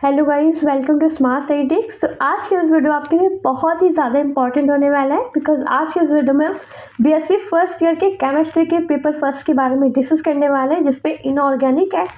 Hello guys, welcome to smart studies. तो आज के इस वीडियो आपके लिए बहुत ही ज़्यादा इंपॉर्टेंट होने वाला है, बिकॉज आज के इस वीडियो में बीएससी फर्स्ट ईयर के केमिस्ट्री के पेपर फर्स्ट के बारे में डिस्कस करने वाले हैं, जिसपे इनऑर्गेनिक एंड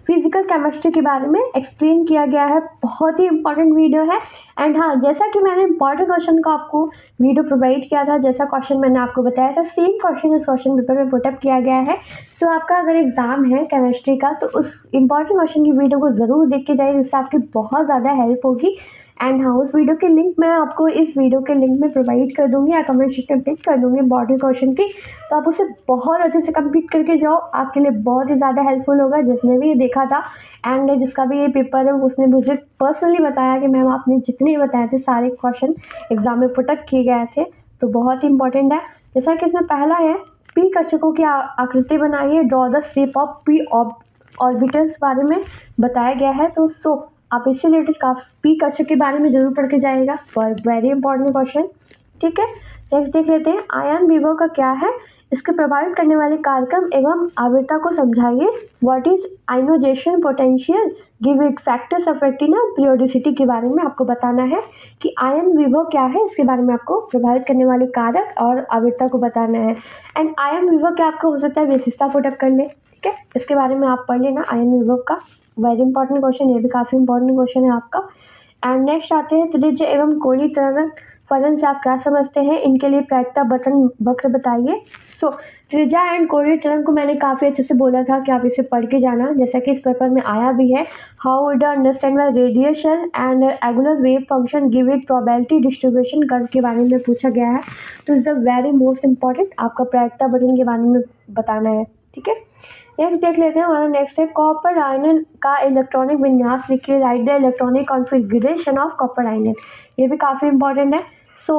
फिजिकल केमिस्ट्री के बारे में एक्सप्लेन किया गया है। बहुत ही इंपॉर्टेंट वीडियो है। एंड हाँ, जैसा कि मैंने इंपॉर्टेंट क्वेश्चन को आपको वीडियो प्रोवाइड किया था, जैसा क्वेश्चन मैंने आपको बताया था, सेम क्वेश्चन इस क्वेश्चन पेपर में पुटअप किया गया है। तो आपका अगर एग्जाम है केमिस्ट्री का, तो उस इंपॉर्टेंट क्वेश्चन की वीडियो को ज़रूर देख के जाइए, जिससे आपकी बहुत ज़्यादा हेल्प होगी। एंड हाँ, उस वीडियो की लिंक मैं आपको इस वीडियो के लिंक में प्रोवाइड कर दूंगी या कमेंट सेक्शन में पिक कर दूंगी इंपॉर्टेंट क्वेश्चन की। तो आप उसे बहुत अच्छे से कंप्लीट करके जाओ, आपके लिए बहुत ही ज़्यादा हेल्पफुल होगा। जिसने भी ये देखा था एंड जिसका भी ये पेपर है, उसने मुझे पर्सनली बताया कि मैम आपने जितने बताए थे सारे क्वेश्चन एग्जाम में पुटअप किए गए थे, तो बहुत ही इंपॉर्टेंट है। जैसा कि इसमें पहला है, पी कक्षकों की आकृति बनाइए, draw the shape of P orbitals बारे में बताया गया है। तो आप इससे रिलेटेड काफी कक्षक के बारे में जरूर पढ़ के जाएगा, फॉर वेरी इंपॉर्टेंट क्वेश्चन। ठीक है, नेक्स्ट देख लेते हैं, आयन विभव का क्या है, इसके प्रभावित करने वाले कार्यक्रम एवं आवृत्ता को समझाइए। What is ionization potential, give it factors affecting periodicity के बारे में आपको बताना है कि आयन विभव क्या है, इसके बारे में आपको प्रभावित करने वाले कारक और आवृत्ता को बताना है। एंड आयन विभव क्या आपको हो सकता है विशेषता पुटअप कर ले। ठीक है, इसके बारे में आप पढ़ लेना आयन विभव का, वेरी इंपॉर्टेंट क्वेश्चन, ये भी काफी इंपॉर्टेंट क्वेश्चन है आपका। एंड नेक्स्ट आते हैं, त्रिज्य एवं कोणीय त्वरण फलन से आप क्या समझते हैं, इनके लिए प्रायिकता बटन वक्र बताइए। सो त्रिज्या एंड कोणीय त्वरण को मैंने काफी अच्छे से बोला था कि आप इसे पढ़ के जाना, जैसा कि इस पेपर में आया भी है। How would understand by radiation and angular wave function, give it probability distribution curve के बारे में पूछा गया है। तो is the very most important, आपका प्रायिकता बटन के बारे में बताना है। ठीक है, नेक्स्ट देख लेते हैं, हमारा नेक्स्ट है कॉपर आयन का इलेक्ट्रॉनिक विन्यास लिखिए, right the electronic configuration of copper ion, ये भी काफ़ी इंपॉर्टेंट है। सो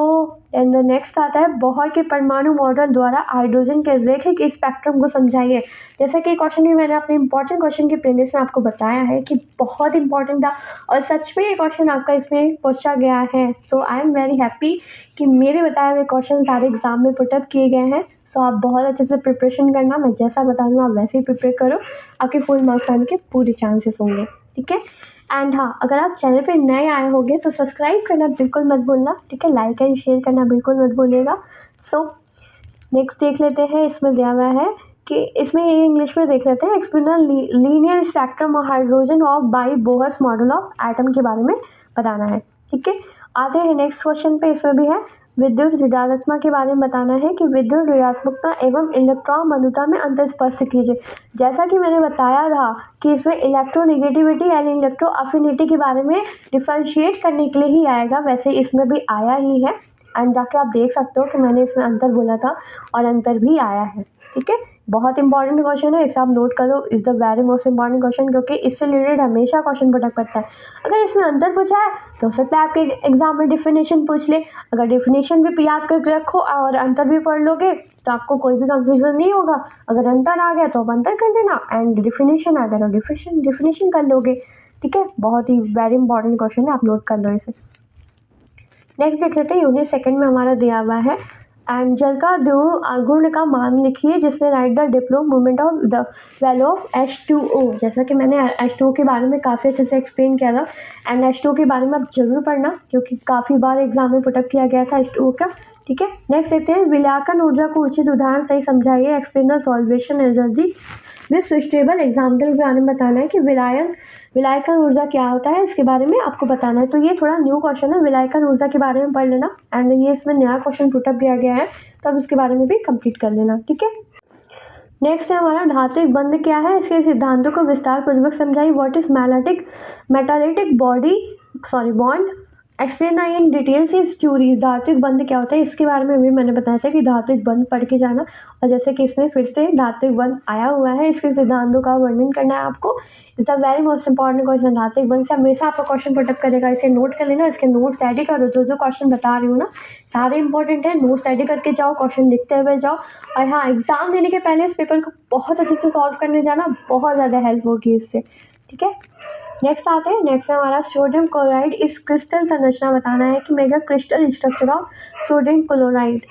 एंड द नेक्स्ट आता है, बोहर के परमाणु मॉडल द्वारा हाइड्रोजन के रैखिक स्पेक्ट्रम को समझाइए। जैसा कि क्वेश्चन भी मैंने अपने इंपॉर्टेंट क्वेश्चन के प्लेलिस्ट में आपको बताया है कि बहुत इंपॉर्टेंट था, और सच में ये क्वेश्चन आपका इसमें पूछा गया है। सो आई एम वेरी हैप्पी कि मेरे बताए हुए क्वेश्चन सारे एग्जाम में पुटअप किए गए हैं। तो आप बहुत अच्छे से प्रिपरेशन करना, मैं जैसा बता दूँ आप वैसे ही प्रिपेयर करो, आपके फुल मार्क्स आने के पूरे चांसेस होंगे। ठीक है, एंड हाँ, अगर आप चैनल पे नए आए होंगे तो सब्सक्राइब करना बिल्कुल मत भूलना। ठीक है, लाइक एंड शेयर करना बिल्कुल मत भूलिएगा। सो नेक्स्ट देख लेते हैं, इसमें दिया हुआ है कि इसमें ये इंग्लिश में देख लेते हैं, explain linear spectrum of hydrogen of by Bohr's model of atom के बारे में बताना है। ठीक है, आते हैं नेक्स्ट क्वेश्चन पे, इसमें भी है विद्युत ऋणात्मकता के बारे में बताना है कि विद्युत ऋणात्मकता एवं इलेक्ट्रॉन बंधुता में अंतर स्पष्ट कीजिए। जैसा कि मैंने बताया था कि इसमें इलेक्ट्रोनेगेटिविटी यानी इलेक्ट्रो अफिनिटी के बारे में डिफरेंशिएट करने के लिए ही आएगा, वैसे इसमें भी आया ही है। एंड जाके आप देख सकते हो कि मैंने इसमें अंतर बोला था और अंतर भी आया है। ठीक है, बहुत इंपॉर्टेंट क्वेश्चन है, इसे आप नोट करो, is the very most important question, क्योंकि इससे रिलेटेड हमेशा क्वेश्चन पुटअप करता है। अगर इसमें अंतर पूछा है तो हो सकता है आपके एग्जाम में डिफिनेशन पूछ ले, अगर डिफिनेशन भी याद करके रखो और अंतर भी पढ़ लोगे तो आपको कोई भी कंफ्यूजन नहीं होगा। अगर अंतर आ गया तो आप अंतर कर देना, एंड डिफिनेशन आ गया तो डिफिनेशन कर लोगे। ठीक है, बहुत ही वेरी इंपॉर्टेंट क्वेश्चन है, आप नोट कर लो इसे। नेक्स्ट देख लेते हैं, यूनिट सेकंड में हमारा दिया हुआ है, एंड जल का गुण का मान लिखिए, जिसमें right the diploma movement of the value of H2O। जैसा कि मैंने H2O के बारे में काफ़ी अच्छे से एक्सप्लेन किया था, एंड H2O के बारे में आप जरूर पढ़ना, क्योंकि काफ़ी बार एग्जाम में पुटअप किया गया था H2O का। ठीक है, नेक्स्ट देखते हैं, विलायकन ऊर्जा को उचित उदाहरण सही समझाइए, explain the solvation energy with suitable example के बारे में बताना है कि विलायकन ऊर्जा क्या होता है, इसके बारे में आपको बताना है। तो ये थोड़ा न्यू क्वेश्चन है, विलायकन ऊर्जा के बारे में पढ़ लेना, एंड ये इसमें नया क्वेश्चन पुटअप किया गया है, तो अब इसके बारे में भी कंप्लीट कर लेना। ठीक है, नेक्स्ट है हमारा धात्विक बंध क्या है, इसके सिद्धांतों को विस्तार पूर्वक समझाइए। What is metallic bond, explain in details is theories. धात्विक बंध क्या होता है, इसके बारे में भी मैंने बताया था कि धात्विक बंध पढ़ के जाना, और जैसे कि इसमें फिर से धात्विक बंध आया हुआ है, इसके सिद्धांतों का वर्णन करना है आपको। Is the very most important question, धात्विक बंध से हमेशा आपका क्वेश्चन पुटअप करेगा, इसे नोट कर लेना, इसके नोट्स रेडी करो, जो क्वेश्चन बता रही हूँ ना सारे इंपॉर्टेंट है, नोट्स रेडी करके जाओ, क्वेश्चन लिखते हुए जाओ। और हाँ, एग्जाम देने के पहले इस पेपर को बहुत अच्छे से सॉल्व करने जाना, बहुत ज़्यादा हेल्प होगी इससे। ठीक है, नेक्स्ट आते हैं, नेक्स्ट है हमारा सोडियम क्लोराइड, इस क्रिस्टल संरचना बताना है कि mega crystal structure of sodium chloride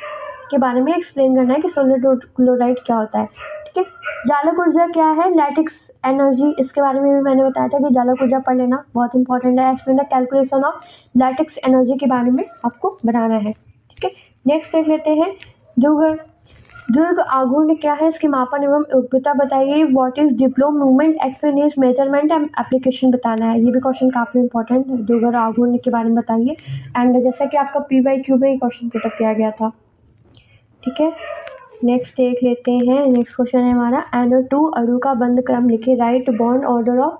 के बारे में एक्सप्लेन करना है कि सोडियम क्लोराइड क्या होता है। ठीक है, जालक ऊर्जा क्या है, लैटिक्स एनर्जी, इसके बारे में भी मैंने बताया था कि जालक ऊर्जा पढ़ लेना, बहुत इंपॉर्टेंट है। Explain the calculation of lattice energy के बारे में आपको बनाना है, ठीक है। नेक्स्ट देख लेते हैं दुर्ग आघूर्ण क्या है, इसके मापन एवं उपयोगिता बताइए। What is diploma movement, explain is measurement and application बताना है। ये भी क्वेश्चन काफी इंपॉर्टेंट है, दुर्ग आघूर्ण के बारे में बताइए। एंड जैसा कि आपका PYQ में क्वेश्चन पुटअप किया गया था, ठीक है। नेक्स्ट देख लेते हैं, नेक्स्ट क्वेश्चन है हमारा NO2 अणु का बंध क्रम लिखिए। Right bond order of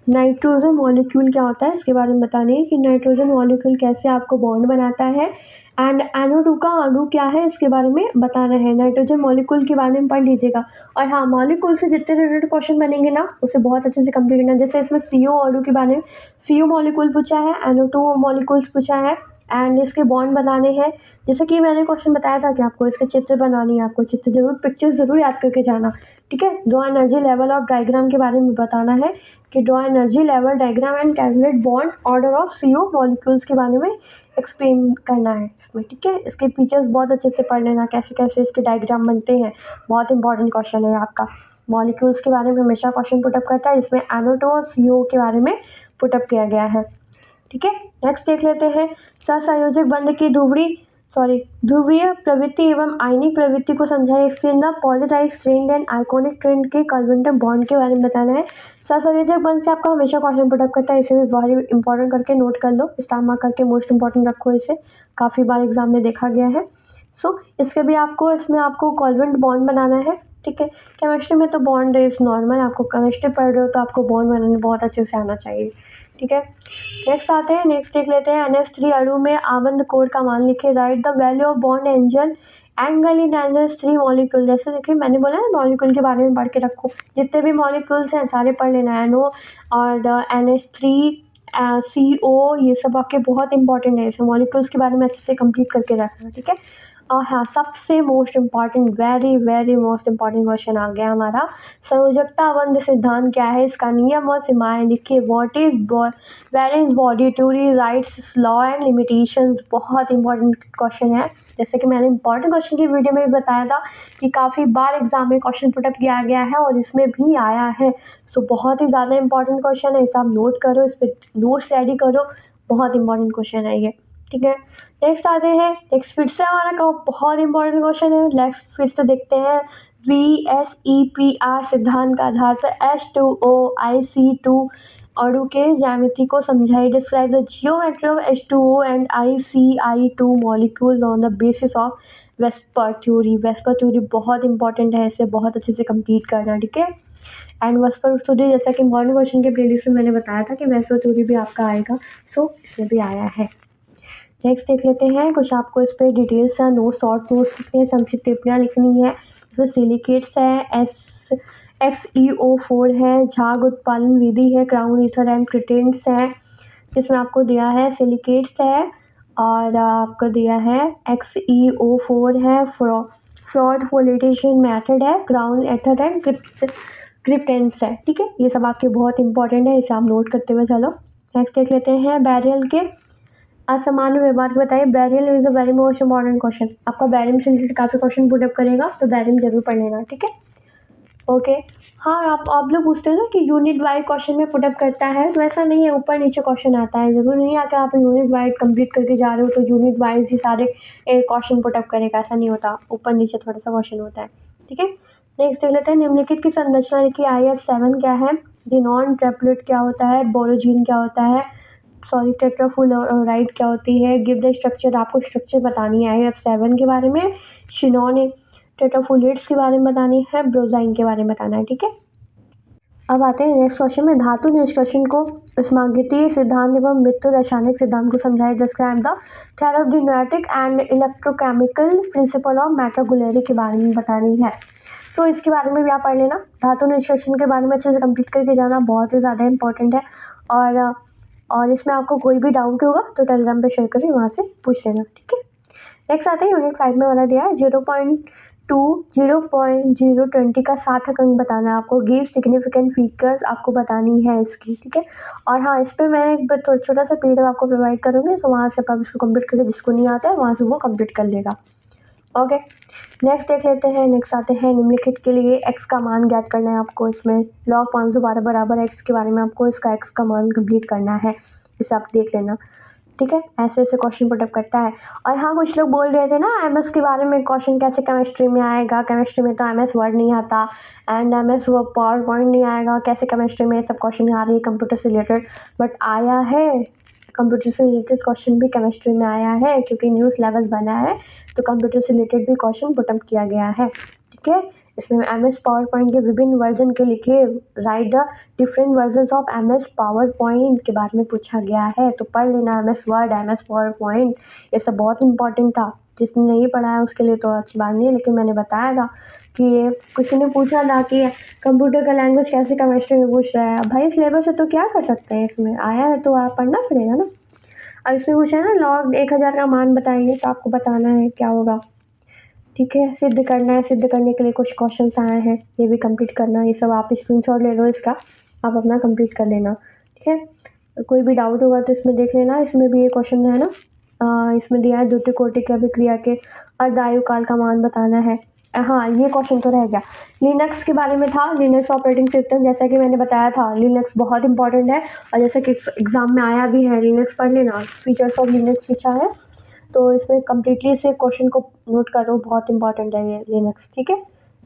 nitrogen molecule क्या होता है, इसके बारे में बताने है कि नाइट्रोजन मॉलिक्यूल कैसे आपको बॉन्ड बनाता है। एंड NO2 का अणु क्या है, इसके बारे में बताना है। नाइट्रोजन मॉलिक्यूल के बारे में पढ़ लीजिएगा। और हाँ, मॉलिक्यूल से जितने रिलेटेड क्वेश्चन बनेंगे ना, उसे बहुत अच्छे से कंप्लीट करना। जैसे इसमें CO अणु के बारे में CO मॉलिक्यूल पूछा है, NO2 मॉलिक्यूल्स पूछा है, एंड इसके बॉन्ड बनाने हैं। जैसे कि मैंने क्वेश्चन बताया था कि आपको इसके चित्र बनानी है, आपको चित्र जरूर, पिक्चर्स जरूर याद करके जाना, ठीक है। Draw energy level of diagram के बारे में बताना है कि draw energy level diagram and calculate bond order of CO molecules के बारे में एक्सप्लेन करना है इसमें, ठीक है। इसके फीचर्स बहुत अच्छे से पढ़ लेना, कैसे कैसे इसके डायग्राम बनते हैं, बहुत इंपॉर्टेंट क्वेश्चन है आपका। मॉलिक्यूल्स के बारे में हमेशा क्वेश्चन पुटअप करता है, इसमें NO2 और CO के बारे में पुटअप किया गया है, ठीक है। नेक्स्ट देख लेते हैं, सहसंयोजक बंध की ध्रुवीय प्रवृत्ति एवं आयनिक प्रवृत्ति को समझाइए। Explain the polarize trend and ionic trend के कॉन्वेंटम बॉन्ड के बारे में बताना है। सहसंयोजक बंध से आपका हमेशा क्वेश्चन पुटअप करता है, इसे भी बहुत इंपॉर्टेंट करके नोट कर लो, स्टार मार्क करके मोस्ट इंपॉर्टेंट रखो, इसे काफ़ी बार एग्जाम में देखा गया है। सो इसके भी इसमें आपको कॉन्वेंट बॉन्ड बनाना है, ठीक है। केमिस्ट्री में तो बॉन्ड इज नॉर्मल, आपको केमिस्ट्री पढ़ रहे हो तो आपको बॉन्ड बनाने बहुत अच्छे से आना चाहिए, ठीक है। नेक्स्ट आते हैं, नेक्स्ट देख लेते हैं। NH3 अणु में आबंध कोड का मान लिखिए। Right the value of bond angle in NH3 molecule. जैसे देखिए मैंने बोला ना, मॉलिक्यूल के बारे में पढ़ के रखो, जितने भी मॉलिक्यूल्स हैं सारे पढ़ लेना है। NO और NH3 CO ये सब आपके बहुत इंपॉर्टेंट है, इसे मॉलिक्यूल्स के बारे में अच्छे से कंप्लीट करके रखना, ठीक है। और हाँ, सबसे most important, very very most important question आ गया हमारा, संयोजकता बंध सिद्धांत क्या है, इसका नियम और सीमाएं लिखिए। What is valence body theory, rights law and limitations. बहुत इंपॉर्टेंट क्वेश्चन है, जैसे कि मैंने इंपॉर्टेंट क्वेश्चन की वीडियो में भी बताया था कि काफ़ी बार एग्जाम में क्वेश्चन पुटअप किया गया है और इसमें भी आया है। सो बहुत ही ज़्यादा इंपॉर्टेंट क्वेश्चन है, इसे आप नोट करो, इस पर नोट्स रेडी करो, बहुत इंपॉर्टेंट क्वेश्चन है ये, ठीक है। नेक्स्ट आते हैं, नेक्स्ट फिर से हमारा का बहुत इंपॉर्टेंट क्वेश्चन है। नेक्स्ट फिर से देखते हैं, VSEPR सिद्धांत का आधार पर H2O अणु के ज्यामिति को समझाइए। Describe the geometry of H2O and ICI2 molecules on the basis of VSEPR theory. VSEPR theory बहुत इंपॉर्टेंट है, इसे बहुत अच्छे से कंप्लीट करना, ठीक है। एंड वेस्पर थ्योरी, जैसा कि इंपॉर्टेंट क्वेश्चन के प्लेलिस्ट में मैंने बताया था कि वेस्पर थ्योरी भी आपका आएगा, सो इसमें भी आया है। नेक्स्ट देख लेते हैं, कुछ आपको इस पर डिटेल्स है, नोट्स, शॉर्ट नोट्स लिखने हैं, संक्षिप्त टिप्पणियाँ लिखनी है। इसमें सिलिकेट्स है, XeO4 है, झाग उत्पादन विधि है, क्राउन ईथर एंड क्रिटेंट्स है, जिसमें आपको दिया है सिलिकेट्स है और आपको दिया है XeO4 है, फ्लोरिडेशन मेथड है, क्राउन ईथर एंड क्रिप्टेंट्स है, ठीक है। ये सब आपके बहुत इंपॉर्टेंट है, इसे आप नोट करते हुए चलो। नेक्स्ट देख लेते हैं, बैरियल के असामान्य व्यवहार बताइए। Barium is a very most important question, आपका बैरियम से रिलेटेड काफ़ी क्वेश्चन पुटअप करेगा, तो बैरियम जरूर पढ़ लेना, ठीक है। ओके, हाँ, आप लोग पूछते हो ना कि यूनिट वाइज क्वेश्चन में पुटअप करता है, तो ऐसा नहीं है, ऊपर नीचे क्वेश्चन आता है, जरूर नहीं आकर आप यूनिट वाइज कंप्लीट करके जा रहे हो तो यूनिट वाइज ही सारे क्वेश्चन पुटअप करेगा, ऐसा नहीं होता, ऊपर नीचे थोड़ा सा क्वेश्चन होता है, ठीक है। नेक्स्ट देख लेते हैं, निम्नलिखित की संरचना लिखिए। IF7 क्या है, जिनॉन ट्रिपलेट क्या होता है, बोरोजीन क्या होता है, टेट्राफ्लोराइड क्या होती है, गिव द स्ट्रक्चर, आपको स्ट्रक्चर बतानी है IF7 के बारे में, शिनॉन टेट्राफोलेट्स के बारे में बतानी है, ब्रोजाइन के बारे में बताना है, ठीक है। अब आते हैं नेक्स्ट क्वेश्चन में, धातु निष्कर्षण को उष्मागतिकीय सिद्धांत एवं मृत्यु रासायनिक सिद्धांत को समझाइए। Describe the thermodynamic and electrochemical principle of metallurgy के बारे में बतानी है। सो इसके बारे में भी आप पढ़ लेना, धातु निष्कर्षण के बारे में अच्छे से कंप्लीट करके जाना, बहुत ही ज़्यादा इंपॉर्टेंट है। और इसमें आपको कोई भी डाउट होगा तो टेलीग्राम पे शेयर करिए, वहाँ से पूछ लेना, ठीक है। नेक्स्ट आते हैं, यूनिट 5 में वाला दिया है 0.20 का सार्थक अंक बताना है आपको। गिव सिग्निफिकेंट फीचर्स आपको बतानी है इसकी, ठीक है। और हाँ, इस पर मैं एक छोटा सा PDF आपको प्रोवाइड करूँगी, तो वहाँ से आप इसको कंप्लीट करके, जिसको नहीं आता है वहाँ से वो कंप्लीट कर लेगा, ओके, नेक्स्ट देख लेते हैं। नेक्स्ट आते हैं निम्नलिखित के लिए एक्स का मान ज्ञात करना है आपको। इसमें log 512 बराबर एक्स के बारे में आपको इसका एक्स का मान कंप्लीट करना है, इसे आप देख लेना। ठीक है, ऐसे ऐसे क्वेश्चन पुटअप करता है। और हाँ, कुछ लोग बोल रहे थे ना एमएस के बारे में, क्वेश्चन कैसे केमिस्ट्री में आएगा, केमिस्ट्री में तो एमएस वर्ड नहीं आता एंड एमएस वो पावर पॉइंट नहीं आएगा, कैसे केमिस्ट्री में सब क्वेश्चन आ रही है कंप्यूटर से रिलेटेड। बट आया है, कंप्यूटर से रिलेटेड क्वेश्चन भी केमिस्ट्री में आया है, क्योंकि न्यू सिलेबस बना है तो कंप्यूटर से रिलेटेड भी क्वेश्चन पुटअप किया गया है। ठीक है, इसमें एमएस पावर पॉइंट के विभिन्न वर्जन के लिखे right the different version of MS power point के बारे में पूछा गया है, तो पढ़ लेना MS word, MS power point, ये सब बहुत इंपॉर्टेंट था। जिसने नहीं पढ़ा है उसके लिए तो अच्छी बात नहीं है, लेकिन मैंने बताया था कि ये किसी ने पूछा था कि कंप्यूटर का लैंग्वेज कैसे केमिस्ट्री में पूछ रहा है। अब भाई सिलेबस है तो क्या कर सकते हैं, इसमें आया है तो आप पढ़ना पड़ेगा ना। और इसमें पूछा है ना log 1000 का मान बताइए, तो आपको बताना है क्या होगा। ठीक है, सिद्ध करना है, सिद्ध करने के लिए कुछ क्वेश्चंस आए हैं, ये भी कंप्लीट करना। ये सब आप स्क्रीनशॉट ले लो इसका, आप अपना कंप्लीट कर लेना। ठीक है, कोई भी डाउट होगा तो इसमें देख लेना। इसमें भी ये क्वेश्चन है ना, इसमें दिया है द्वितीय कोटि की अभिक्रिया के अर्धायु काल का मान बताना है। हाँ, ये क्वेश्चन तो रह गया। लिनक्स के बारे में था, लिनक्स ऑपरेटिंग सिस्टम, जैसा कि मैंने बताया था लिनक्स बहुत इंपॉर्टेंट है और जैसा कि एग्जाम में आया भी है, लिनक्स पढ़ लेना। फीचर्स ऑफ लिनक्स पूछा है तो इसमें कम्प्लीटली से क्वेश्चन को नोट करो, बहुत इंपॉर्टेंट है ये लिनक्स। ठीक है,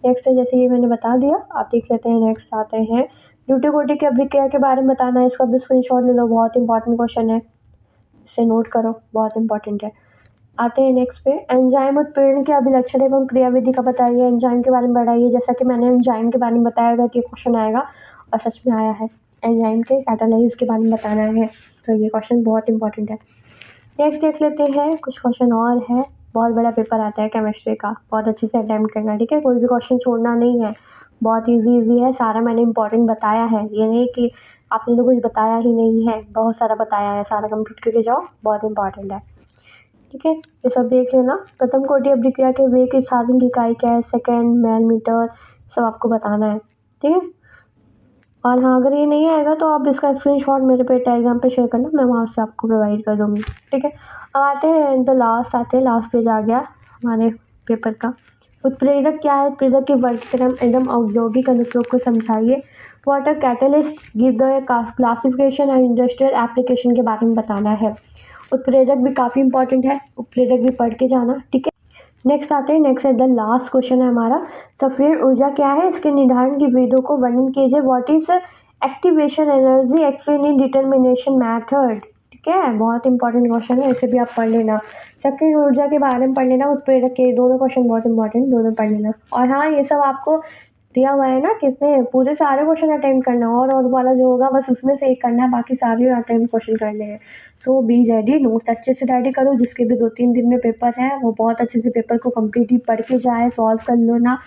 नेक्स्ट है जैसे ये मैंने बता दिया, आप देख लेते हैं। नेक्स्ट आते हैं द्वितीय कोटि की अभिक्रिया के बारे में बताना है, इसका भी स्क्रीनशॉट ले लो, बहुत इंपॉर्टेंट क्वेश्चन है, इसे नोट करो, बहुत इंपॉर्टेंट है। आते हैं नेक्स्ट पे, एंजाइम उत्प्रेरण के अभिलक्षण एवं क्रियाविधि का बताइए, एंजाइम के बारे में बताइए। जैसा कि मैंने एंजाइम के बारे में बताया था कि क्वेश्चन आएगा और सच में आया है, एंजाइम के कैटालाइज के बारे में बताना है, तो ये क्वेश्चन बहुत इंपॉर्टेंट है। नेक्स्ट देख लेते हैं, कुछ क्वेश्चन और है। बहुत बड़ा पेपर आता है केमिस्ट्री का, बहुत अच्छे से अटेम्प्ट करना। ठीक है, कोई भी क्वेश्चन छोड़ना नहीं है, बहुत इजी है, सारा मैंने इंपॉर्टेंट बताया है, ये नहीं कि आपने तो कुछ बताया ही नहीं है, बहुत सारा बताया है, सारा कंप्लीट करके जाओ, बहुत इंपॉर्टेंट है। ठीक है, ये सब देख लेना। प्रथम कोटि अभिक्रिया के वेग की साधन की इकाई क्या है, सेकेंड, मैल, मीटर, सब आपको बताना है। ठीक है, और हाँ, अगर ये नहीं आएगा तो आप इसका स्क्रीनशॉट मेरे पे टेलीग्राम पे शेयर करना, मैं वहाँ से आपको प्रोवाइड कर दूँगी। ठीक है, अब आते हैं द लास्ट, आते हैं लास्ट पेज आ गया हमारे पेपर का। उत्प्रेरक क्या है, उत्प्रेरक के वर्गीकरण एवं औद्योगिक अनुप्रयोग को समझाइए। What a catalyst, give the classification and industrial application के बारे में बताना है। उत्प्रेरक भी काफ़ी इंपॉर्टेंट है, उत्प्रेरक भी पढ़ के जाना। ठीक है, नेक्स्ट आते हैं, नेक्स्ट है द लास्ट क्वेश्चन है हमारा, सक्रिय ऊर्जा क्या है, इसके निर्धारण की विधियों को वर्णन कीजिए। What is activation energy, explain in determination method. ठीक है, बहुत इंपॉर्टेंट क्वेश्चन है, इसे भी आप पढ़ लेना। सक्रिय ऊर्जा के बारे में पढ़ लेना, उत्प्रेरक के दोनों क्वेश्चन बहुत इंपॉर्टेंट, दोनों पढ़ लेना। और हाँ, ये सब आपको दिया हुआ है ना, कितने पूरे सारे क्वेश्चन अटेम्प्ट करना, और वाला जो होगा बस उसमें से एक करना है, बाकी सारे अटेम्प्ट क्वेश्चन करने हैं। सो बी रेडी, नोट्स अच्छे से रेडी करो, जिसके भी 2-3 दिन में पेपर है वो बहुत अच्छे से पेपर को कम्प्लीटली पढ़ के जाए, सॉल्व कर लो ना।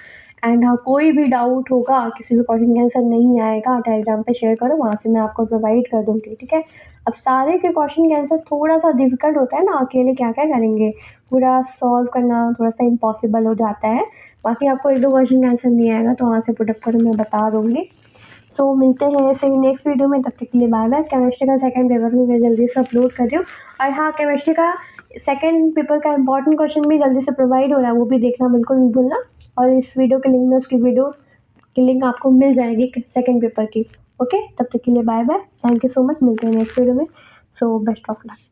एंड हाँ, कोई भी डाउट होगा, किसी भी क्वेश्चन का आंसर नहीं आएगा, टेलीग्राम पे शेयर करो, वहाँ से मैं आपको प्रोवाइड कर दूँगी। ठीक है, अब सारे के क्वेश्चन के आंसर थोड़ा सा डिफिकल्ट होता है ना, अकेले क्या क्या करेंगे, पूरा सॉल्व करना थोड़ा सा इम्पॉसिबल हो जाता है। बाकी आपको 1-2 क्वेश्चन का आंसर नहीं आएगा तो वहाँ से पुटअप करो, मैं बता दूँगी। सो मिलते हैं ऐसे ही नेक्स्ट वीडियो में, तब तक के लिए बाय बाय। केमिस्ट्री का सेकंड पेपर भी मैं जल्दी से अपलोड कर रही हूँ, और हाँ, केमिस्ट्री का सेकंड पेपर का इंपॉर्टेंट क्वेश्चन भी जल्दी से प्रोवाइड हो रहा है, वो भी देखना बिल्कुल नहीं भूलना। और इस वीडियो के लिंक में उसकी वीडियो की लिंक आपको मिल जाएगी सेकंड पेपर की। ओके, तब तक के लिए bye bye, thank you so much, मिलते हैं नेक्स्ट वीडियो में। So best of luck.